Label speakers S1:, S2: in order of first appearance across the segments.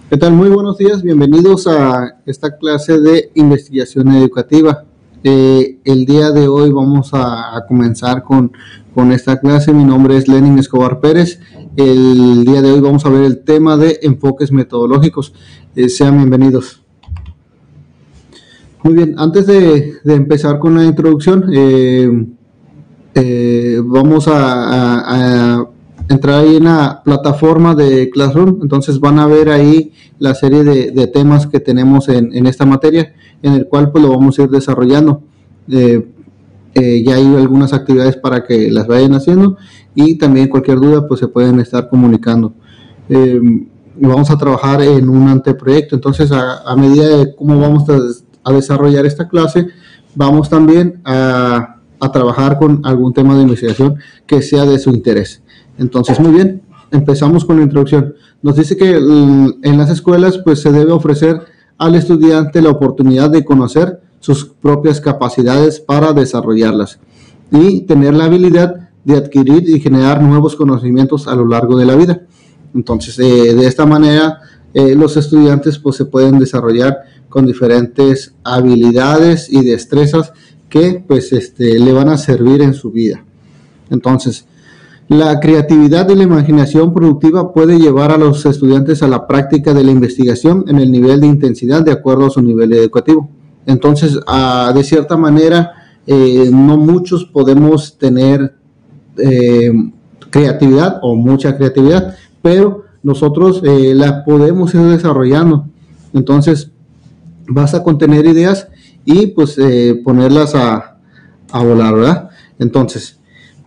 S1: ¿Qué tal? Muy buenos días, bienvenidos a esta clase de investigación educativa. El día de hoy vamos a comenzar con esta clase. Mi nombre es Lenin Escobar Pérez. El día de hoy vamos a ver el tema de enfoques metodológicos. Sean bienvenidos. Muy bien, antes de empezar con la introducción, vamos a entrar ahí en la plataforma de Classroom. Entonces van a ver ahí la serie de temas que tenemos en esta materia, en el cual pues lo vamos a ir desarrollando. Ya hay algunas actividades para que las vayan haciendo, y también cualquier duda pues se pueden estar comunicando. Vamos a trabajar en un anteproyecto. Entonces a medida de cómo vamos a desarrollar esta clase, vamos también a trabajar con algún tema de investigación que sea de su interés. Entonces, muy bien, empezamos con la introducción. Nos dice que en las escuelas pues se debe ofrecer al estudiante la oportunidad de conocer sus propias capacidades para desarrollarlas y tener la habilidad de adquirir y generar nuevos conocimientos a lo largo de la vida. Entonces, de esta manera, los estudiantes pues se pueden desarrollar con diferentes habilidades y destrezas que pues le van a servir en su vida. Entonces, la creatividad y la imaginación productiva puede llevar a los estudiantes a la práctica de la investigación en el nivel de intensidad de acuerdo a su nivel educativo. Entonces, de cierta manera, no muchos podemos tener creatividad o mucha creatividad, pero nosotros la podemos ir desarrollando. Entonces, vas a contener ideas y pues ponerlas a volar, ¿verdad? Entonces,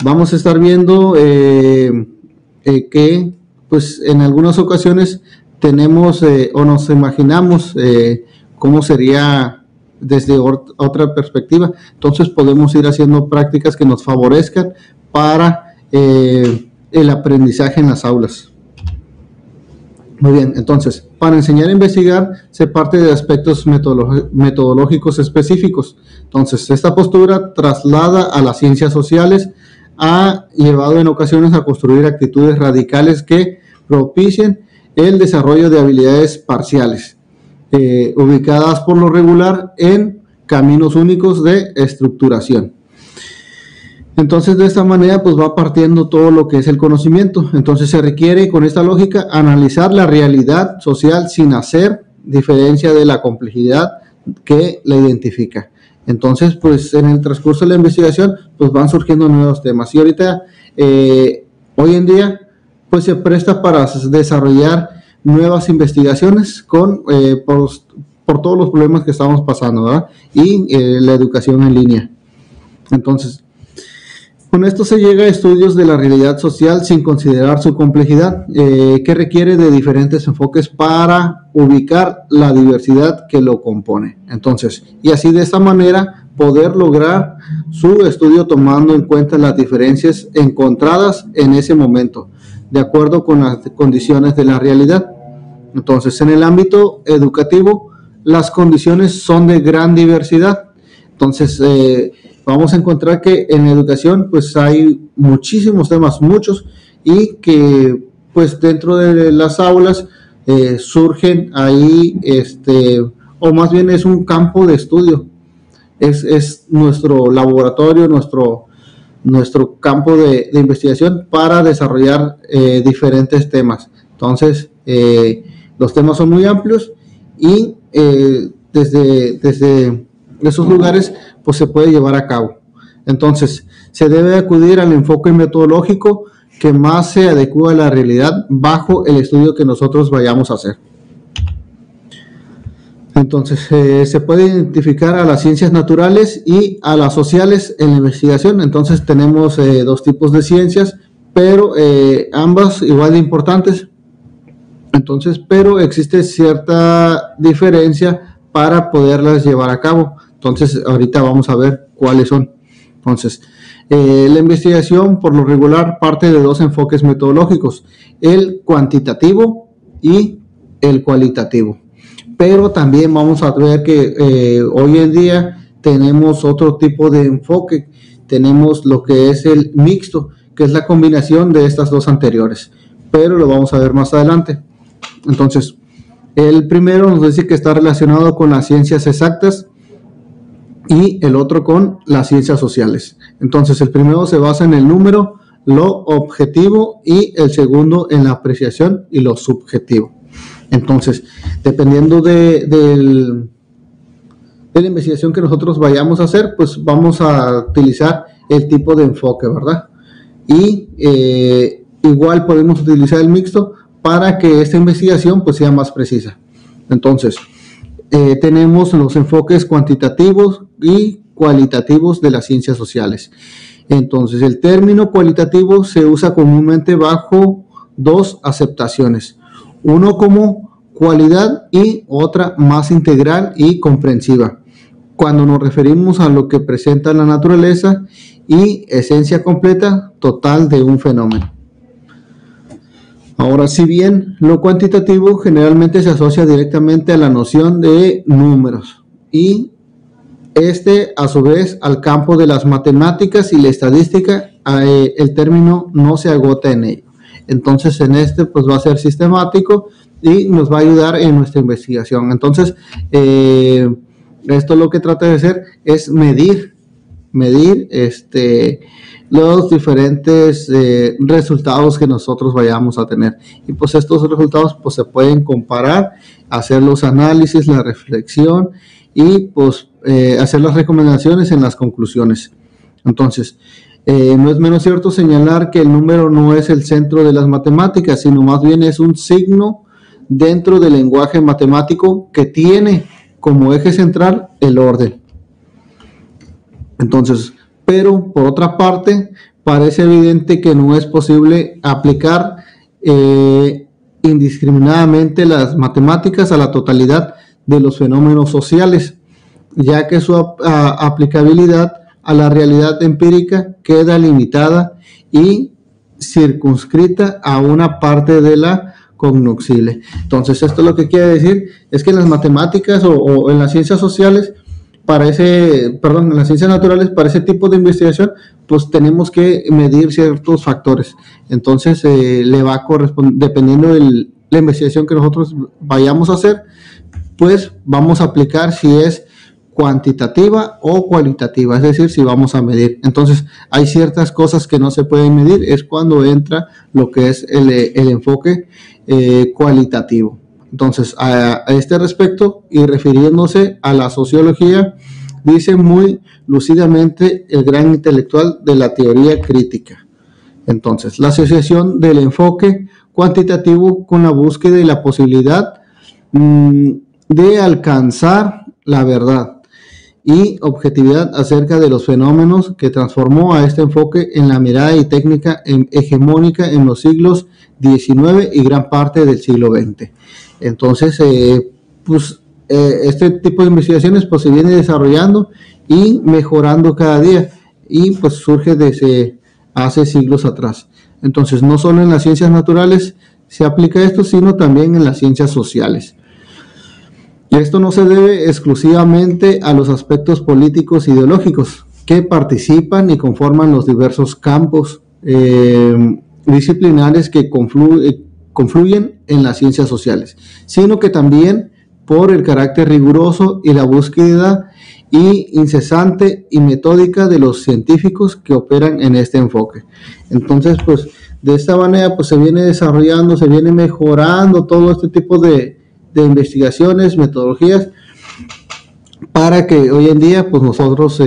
S1: vamos a estar viendo que pues en algunas ocasiones tenemos o nos imaginamos cómo sería desde otra perspectiva. Entonces podemos ir haciendo prácticas que nos favorezcan para el aprendizaje en las aulas. Muy bien, entonces, para enseñar a investigar se parte de aspectos metodológicos específicos. Entonces, esta postura traslada a las ciencias sociales, ha llevado en ocasiones a construir actitudes radicales que propicien el desarrollo de habilidades parciales, ubicadas por lo regular en caminos únicos de estructuración. Entonces, de esta manera, pues va partiendo todo lo que es el conocimiento. Entonces, se requiere, con esta lógica, analizar la realidad social sin hacer diferencia de la complejidad que la identifica. Entonces, pues en el transcurso de la investigación, pues van surgiendo nuevos temas. Y ahorita, hoy en día, pues se presta para desarrollar nuevas investigaciones por todos los problemas que estamos pasando, ¿verdad? Y la educación en línea. Entonces, con esto se llega a estudios de la realidad social sin considerar su complejidad, que requiere de diferentes enfoques para ubicar la diversidad que lo compone. Entonces, y así de esta manera poder lograr su estudio tomando en cuenta las diferencias encontradas en ese momento, de acuerdo con las condiciones de la realidad. Entonces, en el ámbito educativo, las condiciones son de gran diversidad. Entonces, vamos a encontrar que en educación pues hay muchísimos temas, muchos, y que pues dentro de las aulas surgen ahí, o más bien es un campo de estudio, es nuestro laboratorio, nuestro campo de investigación para desarrollar diferentes temas. Entonces, los temas son muy amplios y desde esos lugares pues se puede llevar a cabo. Entonces, se debe acudir al enfoque metodológico que más se adecua a la realidad bajo el estudio que nosotros vayamos a hacer. Entonces, se puede identificar a las ciencias naturales y a las sociales en la investigación. Entonces, tenemos dos tipos de ciencias, pero ambas igual de importantes. Entonces, pero existe cierta diferencia para poderlas llevar a cabo. Entonces, ahorita vamos a ver cuáles son. Entonces, la investigación por lo regular parte de dos enfoques metodológicos, el cuantitativo y el cualitativo. Pero también vamos a ver que hoy en día tenemos otro tipo de enfoque. Tenemos lo que es el mixto, que es la combinación de estas dos anteriores. Pero lo vamos a ver más adelante. Entonces, El primero nos dice que está relacionado con las ciencias exactas y el otro con las ciencias sociales. Entonces, el primero se basa en el número, lo objetivo, y el segundo en la apreciación y lo subjetivo. Entonces, dependiendo de la investigación que nosotros vayamos a hacer, pues vamos a utilizar el tipo de enfoque, ¿verdad? Y igual podemos utilizar el mixto para que esta investigación pues sea más precisa. Entonces, tenemos los enfoques cuantitativos y cualitativos de las ciencias sociales. Entonces, el término cualitativo se usa comúnmente bajo dos aceptaciones. Uno como cualidad y otra más integral y comprensiva, cuando nos referimos a lo que presenta la naturaleza y esencia completa total de un fenómeno. Ahora, si bien lo cuantitativo generalmente se asocia directamente a la noción de números y a su vez al campo de las matemáticas y la estadística, el término no se agota en ello. Entonces, pues va a ser sistemático y nos va a ayudar en nuestra investigación. Entonces, esto lo que trata de hacer es medir los diferentes resultados que nosotros vayamos a tener, y pues estos resultados pues se pueden comparar, hacer los análisis, la reflexión y pues hacer las recomendaciones en las conclusiones. Entonces, no es menos cierto señalar que el número no es el centro de las matemáticas, sino más bien es un signo dentro del lenguaje matemático que tiene como eje central el orden. Entonces, pero por otra parte, parece evidente que no es posible aplicar indiscriminadamente las matemáticas a la totalidad de los fenómenos sociales, ya que su aplicabilidad a la realidad empírica queda limitada y circunscrita a una parte de la cognoscible. Entonces, esto lo que quiere decir es que en las matemáticas o en las ciencias sociales, en las ciencias naturales, para ese tipo de investigación, pues tenemos que medir ciertos factores. Entonces, le va a corresponder, dependiendo de la investigación que nosotros vayamos a hacer, pues vamos a aplicar si es cuantitativa o cualitativa, es decir, si vamos a medir. Entonces, hay ciertas cosas que no se pueden medir, es cuando entra lo que es el enfoque cualitativo. Entonces, a este respecto, y refiriéndose a la sociología, dice muy lúcidamente el gran intelectual de la teoría crítica. Entonces, la asociación del enfoque cuantitativo con la búsqueda y la posibilidad de alcanzar la verdad y objetividad acerca de los fenómenos, que transformó a este enfoque en la mirada y técnica hegemónica en los siglos XIX y gran parte del siglo XX. Entonces, este tipo de investigaciones pues se viene desarrollando y mejorando cada día, y pues surge desde hace siglos atrás. Entonces, no solo en las ciencias naturales se aplica esto, sino también en las ciencias sociales. Y esto no se debe exclusivamente a los aspectos políticos e ideológicos que participan y conforman los diversos campos disciplinares que confluyen en las ciencias sociales, sino que también por el carácter riguroso y la búsqueda incesante y metódica de los científicos que operan en este enfoque. Entonces, pues de esta manera pues se viene desarrollando, se viene mejorando todo este tipo de investigaciones, metodologías, para que hoy en día pues nosotros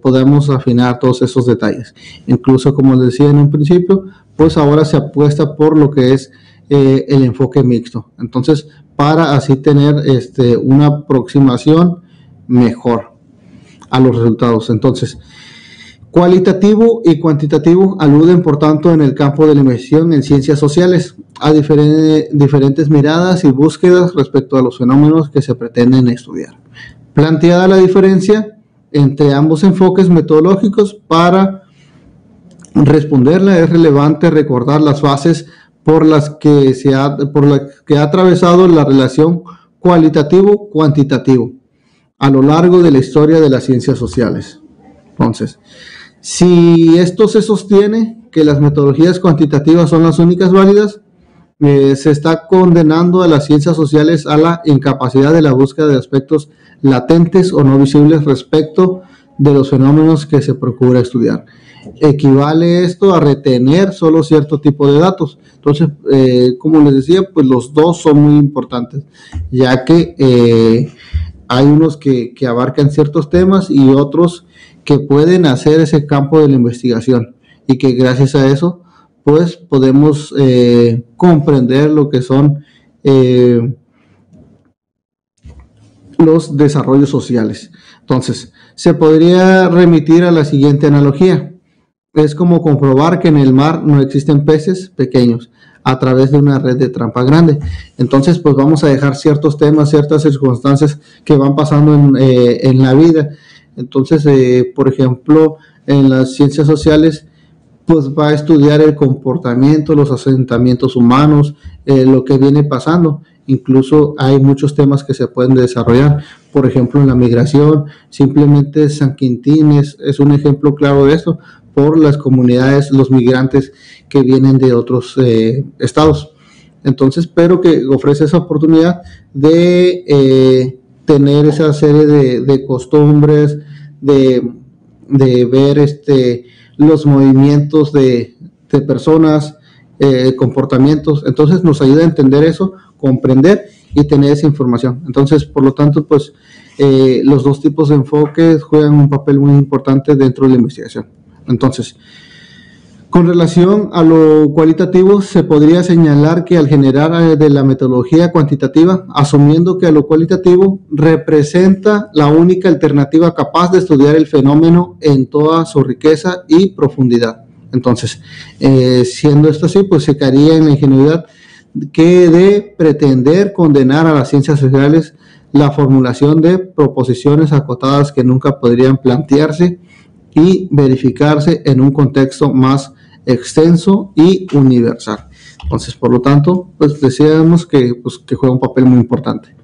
S1: podamos afinar todos esos detalles. Incluso, como les decía en un principio, pues ahora se apuesta por lo que es el enfoque mixto. Entonces, para así tener una aproximación mejor a los resultados. Entonces, cualitativo y cuantitativo aluden, por tanto, en el campo de la investigación en ciencias sociales a diferentes miradas y búsquedas respecto a los fenómenos que se pretenden estudiar. Planteada la diferencia entre ambos enfoques metodológicos, para responderla es relevante recordar las fases por las que ha atravesado la relación cualitativo-cuantitativo a lo largo de la historia de las ciencias sociales. Entonces, si esto se sostiene, que las metodologías cuantitativas son las únicas válidas, Se está condenando a las ciencias sociales a la incapacidad de la búsqueda de aspectos latentes o no visibles respecto de los fenómenos que se procura estudiar. Equivale esto a retener solo cierto tipo de datos. Entonces, como les decía, pues los dos son muy importantes, ya que hay unos que abarcan ciertos temas y otros que pueden hacer ese campo de la investigación, y que gracias a eso pues podemos comprender lo que son los desarrollos sociales. Entonces, se podría remitir a la siguiente analogía. Es como comprobar que en el mar no existen peces pequeños a través de una red de trampa grande. Entonces, pues vamos a dejar ciertos temas, ciertas circunstancias que van pasando en la vida. Entonces, por ejemplo, en las ciencias sociales, pues va a estudiar el comportamiento, los asentamientos humanos, lo que viene pasando. Incluso hay muchos temas que se pueden desarrollar, por ejemplo, en la migración. Simplemente San Quintín es un ejemplo claro de esto, por las comunidades, los migrantes que vienen de otros estados. Entonces, pero que ofrece esa oportunidad de tener esa serie de costumbres, de ver los movimientos de personas, comportamientos. Entonces nos ayuda a entender eso, comprender y tener esa información. Entonces, por lo tanto, pues los dos tipos de enfoques juegan un papel muy importante dentro de la investigación. Entonces, con relación a lo cualitativo, se podría señalar que al generar de la metodología cuantitativa, asumiendo que a lo cualitativo representa la única alternativa capaz de estudiar el fenómeno en toda su riqueza y profundidad. Entonces, siendo esto así, pues se caería en la ingenuidad que de pretender condenar a las ciencias sociales la formulación de proposiciones acotadas que nunca podrían plantearse y verificarse en un contexto más extenso y universal. Entonces, por lo tanto, pues decíamos que juega un papel muy importante.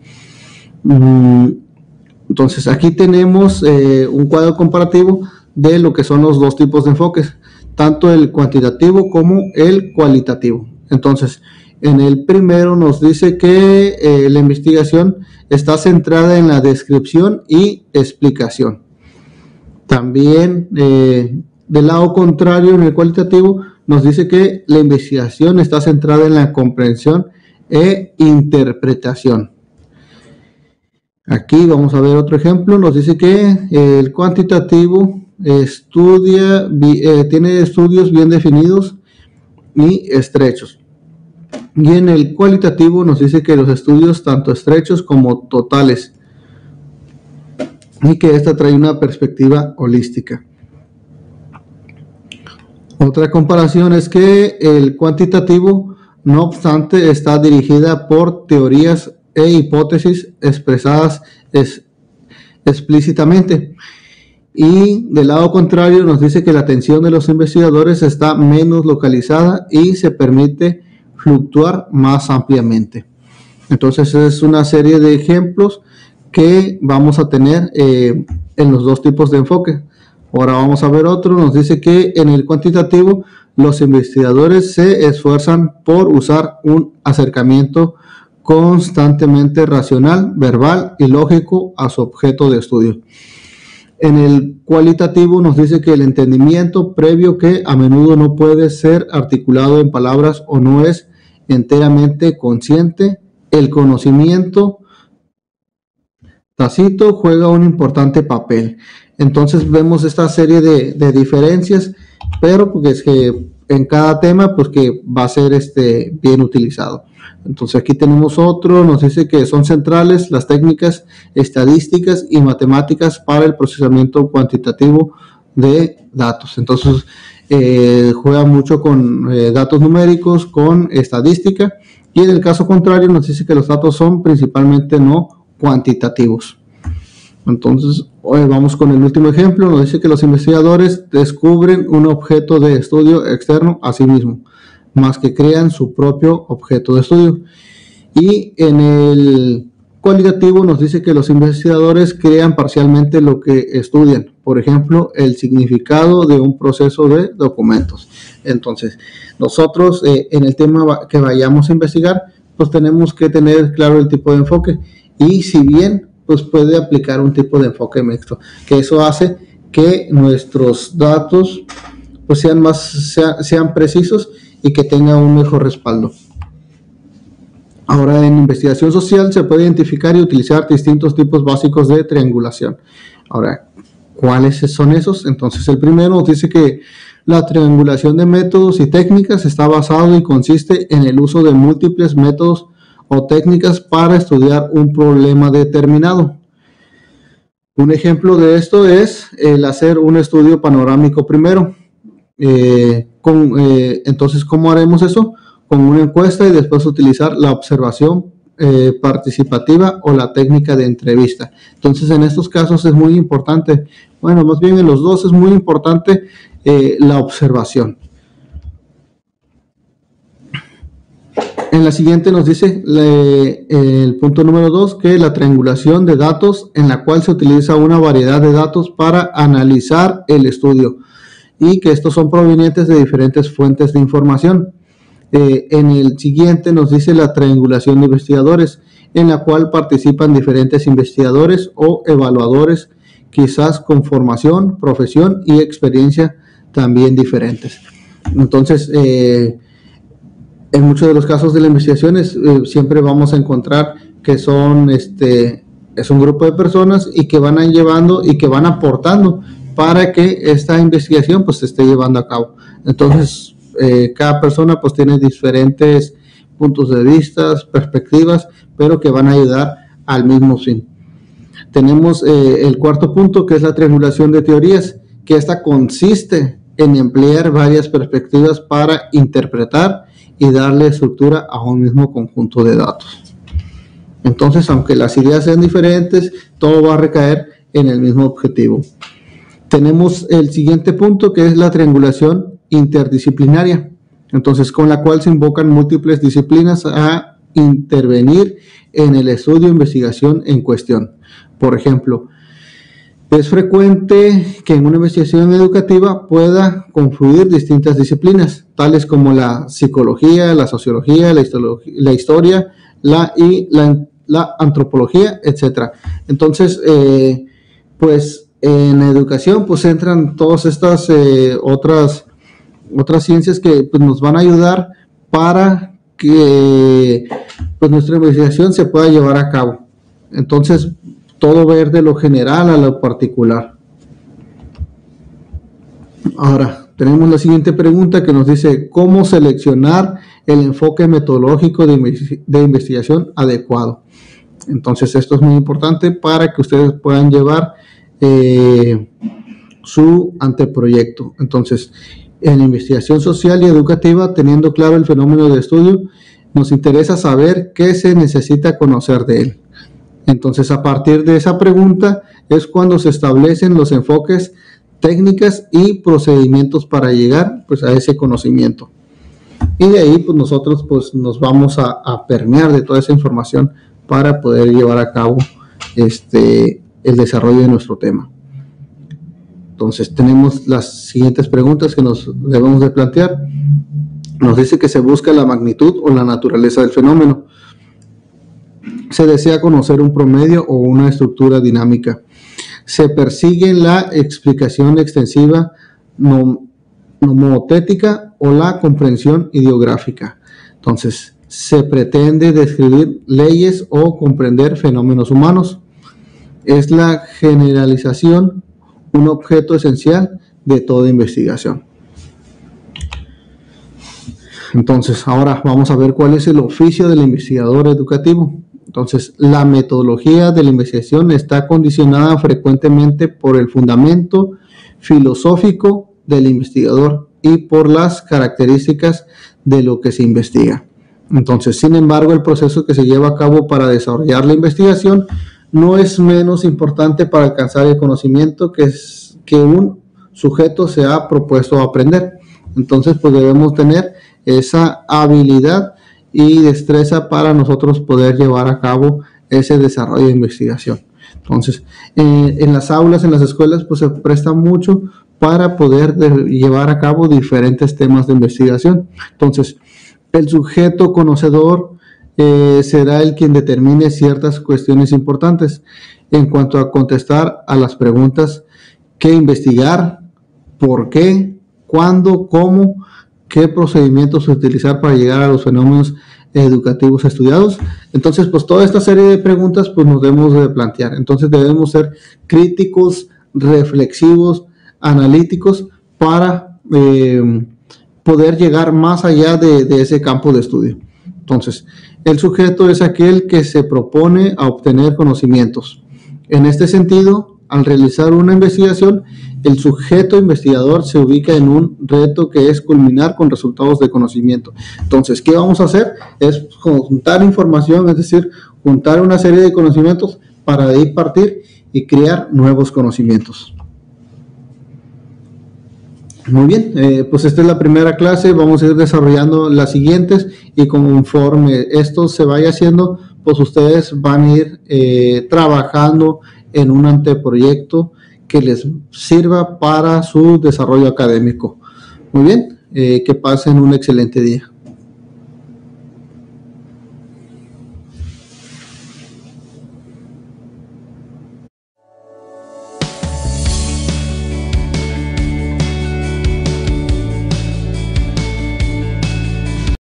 S1: Entonces, aquí tenemos un cuadro comparativo de lo que son los dos tipos de enfoques, tanto el cuantitativo como el cualitativo. Entonces, en el primero nos dice que la investigación está centrada en la descripción y explicación. También, del lado contrario, en el cualitativo, nos dice que la investigación está centrada en la comprensión e interpretación. Aquí vamos a ver otro ejemplo. Nos dice que el cuantitativo tiene estudios bien definidos y estrechos. Y en el cualitativo nos dice que los estudios tanto estrechos como totales, y que esta trae una perspectiva holística. Otra comparación es que el cuantitativo, no obstante, está dirigida por teorías e hipótesis expresadas explícitamente. Y del lado contrario nos dice que la atención de los investigadores está menos localizada y se permite fluctuar más ampliamente. Entonces es una serie de ejemplos que vamos a tener en los dos tipos de enfoque. Ahora vamos a ver otro. Nos dice que en el cuantitativo los investigadores se esfuerzan por usar un acercamiento constantemente racional, verbal y lógico a su objeto de estudio. En el cualitativo nos dice que el entendimiento previo, que a menudo no puede ser articulado en palabras o no es enteramente consciente, el conocimiento tácito juega un importante papel. Entonces vemos esta serie de diferencias, pero porque es que en cada tema pues que va a ser bien utilizado. Entonces aquí tenemos otro. Nos dice que son centrales las técnicas estadísticas y matemáticas para el procesamiento cuantitativo de datos. Entonces juega mucho con datos numéricos, con estadística, y en el caso contrario nos dice que los datos son principalmente no cuantitativos. Entonces, hoy vamos con el último ejemplo. Nos dice que los investigadores descubren un objeto de estudio externo a sí mismo, más que crean su propio objeto de estudio. Y en el cualitativo nos dice que los investigadores crean parcialmente lo que estudian, por ejemplo, el significado de un proceso de documentos. Entonces, nosotros en el tema que vayamos a investigar, pues tenemos que tener claro el tipo de enfoque, y si bien pues puede aplicar un tipo de enfoque mixto, que eso hace que nuestros datos pues sean precisos y que tengan un mejor respaldo. Ahora, en investigación social se puede identificar y utilizar distintos tipos básicos de triangulación. Ahora, ¿cuáles son esos? Entonces, el primero nos dice que la triangulación de métodos y técnicas está basado y consiste en el uso de múltiples métodos o técnicas para estudiar un problema determinado. Un ejemplo de esto es el hacer un estudio panorámico primero. Entonces, ¿cómo haremos eso? Con una encuesta y después utilizar la observación participativa o la técnica de entrevista. Entonces, en estos casos es muy importante, bueno, más bien en los dos es muy importante la observación. En la siguiente nos dice el punto número 2, que la triangulación de datos, en la cual se utiliza una variedad de datos para analizar el estudio, y que estos son provenientes de diferentes fuentes de información. En el siguiente nos dice la triangulación de investigadores, en la cual participan diferentes investigadores o evaluadores, quizás con formación, profesión y experiencia también diferentes. Entonces, en muchos de los casos de las investigaciones siempre vamos a encontrar que es un grupo de personas y que van llevando y que van aportando para que esta investigación pues se esté llevando a cabo. Entonces, cada persona pues tiene diferentes puntos de vista, perspectivas, pero que van a ayudar al mismo fin. Tenemos el cuarto punto, que es la triangulación de teorías, que esta consiste en emplear varias perspectivas para interpretar y darle estructura a un mismo conjunto de datos. Entonces, aunque las ideas sean diferentes, todo va a recaer en el mismo objetivo. Tenemos el siguiente punto, que es la triangulación interdisciplinaria, entonces con la cual se invocan múltiples disciplinas a intervenir en el estudio e investigación en cuestión. Por ejemplo, es frecuente que en una investigación educativa pueda confluir distintas disciplinas, tales como la psicología, la sociología, la historia, la antropología, etc. Entonces, pues en educación pues entran todas estas otras ciencias que pues, nos van a ayudar para que pues, nuestra investigación se pueda llevar a cabo. Entonces, todo va a ir de lo general a lo particular. Ahora, tenemos la siguiente pregunta que nos dice: ¿cómo seleccionar el enfoque metodológico de investigación adecuado? Entonces, esto es muy importante para que ustedes puedan llevar su anteproyecto. Entonces, en la investigación social y educativa, teniendo claro el fenómeno de estudio, nos interesa saber qué se necesita conocer de él. Entonces, a partir de esa pregunta es cuando se establecen los enfoques, técnicas y procedimientos para llegar pues, a ese conocimiento. Y de ahí pues, nosotros pues, nos vamos a permear de toda esa información para poder llevar a cabo el desarrollo de nuestro tema. Entonces, tenemos las siguientes preguntas que nos debemos de plantear. Nos dice que se busca la magnitud o la naturaleza del fenómeno. Se desea conocer un promedio o una estructura dinámica. Se persigue la explicación extensiva nomotética o la comprensión ideográfica. Entonces, se pretende describir leyes o comprender fenómenos humanos. Es la generalización un objeto esencial de toda investigación. Entonces, ahora vamos a ver cuál es el oficio del investigador educativo. Entonces, la metodología de la investigación está condicionada frecuentemente por el fundamento filosófico del investigador y por las características de lo que se investiga. Entonces, sin embargo, el proceso que se lleva a cabo para desarrollar la investigación no es menos importante para alcanzar el conocimiento que un sujeto se ha propuesto aprender. Entonces, pues debemos tener esa habilidad y destreza para nosotros poder llevar a cabo ese desarrollo de investigación. Entonces, en las aulas, en las escuelas, pues se presta mucho para poder llevar a cabo diferentes temas de investigación. Entonces, el sujeto conocedor será el quien determine ciertas cuestiones importantes en cuanto a contestar a las preguntas: ¿qué investigar? ¿Por qué? ¿Cuándo? ¿Cómo? ¿Qué procedimientos utilizar para llegar a los fenómenos educativos estudiados? Entonces, pues toda esta serie de preguntas pues nos debemos de plantear. Entonces debemos ser críticos, reflexivos, analíticos para poder llegar más allá de ese campo de estudio. Entonces, el sujeto es aquel que se propone a obtener conocimientos. En este sentido, al realizar una investigación, el sujeto investigador se ubica en un reto que es culminar con resultados de conocimiento. Entonces, ¿qué vamos a hacer? Es juntar información, es decir, juntar una serie de conocimientos para de ahí partir y crear nuevos conocimientos. Muy bien, pues esta es la primera clase, vamos a ir desarrollando las siguientes y conforme esto se vaya haciendo, pues ustedes van a ir trabajando en un anteproyecto que les sirva para su desarrollo académico. Muy bien, que pasen un excelente día.